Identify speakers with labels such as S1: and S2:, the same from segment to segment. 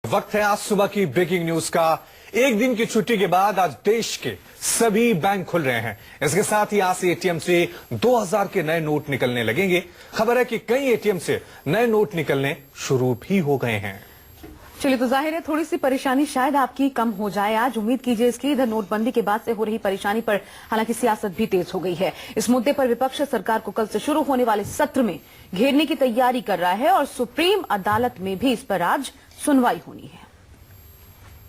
S1: वक्त है आज सुबह की ब्रेकिंग न्यूज का। एक दिन की छुट्टी के बाद आज देश के सभी बैंक खुल रहे हैं। इसके साथ ही आज से एटीएम से 2000 के नए नोट निकलने लगेंगे। खबर है कि कई एटीएम से नए नोट निकलने शुरू भी हो गए हैं।
S2: चलिए, तो जाहिर है थोड़ी सी परेशानी शायद आपकी कम हो जाए आज, उम्मीद कीजिए इसकी। इधर नोटबंदी के बाद से हो रही परेशानी पर हालांकि सियासत भी तेज हो गई है। इस मुद्दे पर विपक्ष सरकार को कल से शुरू होने वाले सत्र में घेरने की तैयारी कर रहा है और सुप्रीम अदालत में भी इस पर आज सुनवाई होनी है।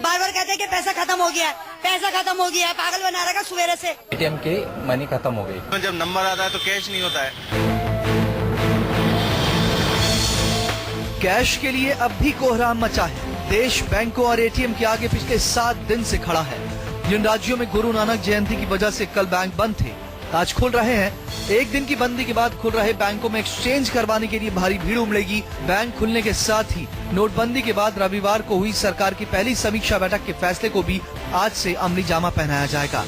S3: बार बार कहते हैं कि पैसा खत्म हो गया है, पैसा खत्म हो गया है, पागल बना रखा सवेरे से।
S4: एटीएम की मनी खत्म हो गई।
S5: जब नंबर आता है तो कैश नहीं होता है।
S6: कैश के लिए अब भी कोहराम मचा है। देश बैंकों और एटीएम के आगे पिछले 7 दिन से खड़ा है। जिन राज्यों में गुरु नानक जयंती की वजह से कल बैंक बंद थे, आज खुल रहे हैं। एक दिन की बंदी के बाद खुल रहे बैंकों में एक्सचेंज करवाने के लिए भारी भीड़ उमड़ेगी। बैंक खुलने के साथ ही नोटबंदी के बाद रविवार को हुई सरकार की पहली समीक्षा बैठक के फैसले को भी आज से अमली जामा पहनाया जाएगा।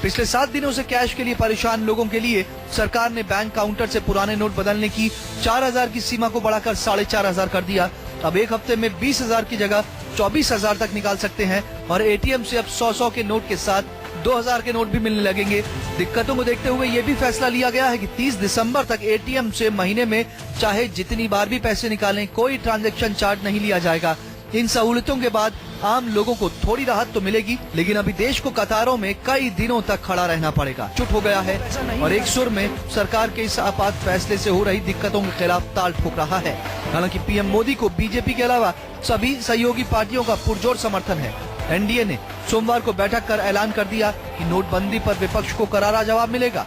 S6: पिछले 7 दिनों से कैश के लिए परेशान लोगों के लिए सरकार ने बैंक काउंटर से पुराने नोट बदलने की 4000 की सीमा को बढ़ाकर 4500 कर दिया। अब एक हफ्ते में 20,000 की जगह 24,000 तक निकाल सकते हैं और एटीएम से अब 100 के नोट के साथ 2000 के नोट भी मिलने लगेंगे। दिक्कतों को देखते हुए ये भी फैसला लिया गया है कि 30 दिसंबर तक एटीएम से महीने में चाहे जितनी बार भी पैसे निकालें, कोई ट्रांजैक्शन चार्ज नहीं लिया जाएगा। इन सहूलतों के बाद आम लोगों को थोड़ी राहत तो मिलेगी, लेकिन अभी देश को कतारों में कई दिनों तक खड़ा रहना पड़ेगा। चुप हो गया है और एक सुर में सरकार के इस आपात फैसले से हो रही दिक्कतों के खिलाफ ताल ठोक रहा है। हालांकि पीएम मोदी को बीजेपी के अलावा सभी सहयोगी पार्टियों का पुरजोर समर्थन है। एनडीए ने सोमवार को बैठक कर ऐलान कर दिया कि नोटबंदी पर विपक्ष को करारा जवाब मिलेगा।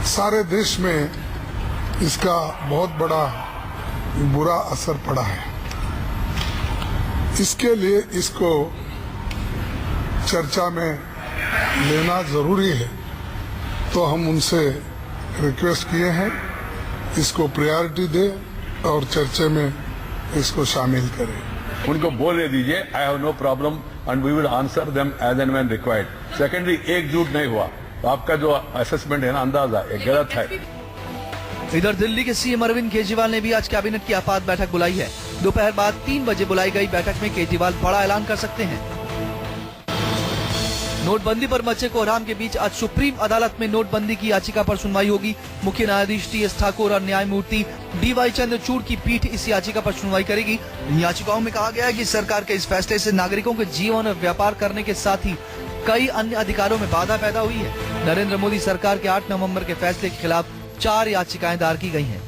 S7: सारे देश में इसका बहुत बड़ा बुरा असर पड़ा है। इसके लिए इसको चर्चा में लेना जरूरी है, तो हम उनसे रिक्वेस्ट किए हैं इसको प्रायोरिटी दे और चर्चे में इसको शामिल करें।
S8: उनको बोलने दीजिए, I have no problem and we will answer them as and when required. Secondary, एकजुट नहीं हुआ तो आपका जो असेसमेंट है ना, अंदाजा ये गलत है।
S6: इधर दिल्ली के सीएम अरविंद केजरीवाल ने भी आज कैबिनेट की आपात बैठक बुलाई है। दोपहर बाद 3 बजे बुलाई गई बैठक में केजरीवाल बड़ा ऐलान कर सकते हैं। नोटबंदी पर मचे कोहराम के बीच आज सुप्रीम अदालत में नोटबंदी की याचिका पर सुनवाई होगी। मुख्य न्यायाधीश टीएस ठाकुर और न्यायमूर्ति डीवाई चंद्रचूड़ की पीठ इस याचिका पर सुनवाई करेगी। इन याचिकाओं में कहा गया है कि सरकार के इस फैसले से नागरिकों के जीवन और व्यापार करने के साथ ही कई अन्य अधिकारों में बाधा पैदा हुई है। नरेंद्र मोदी सरकार के 8 नवंबर के फैसले के खिलाफ 4 याचिकाएं दायर की गई हैं।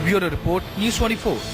S6: Bureau report, news 24।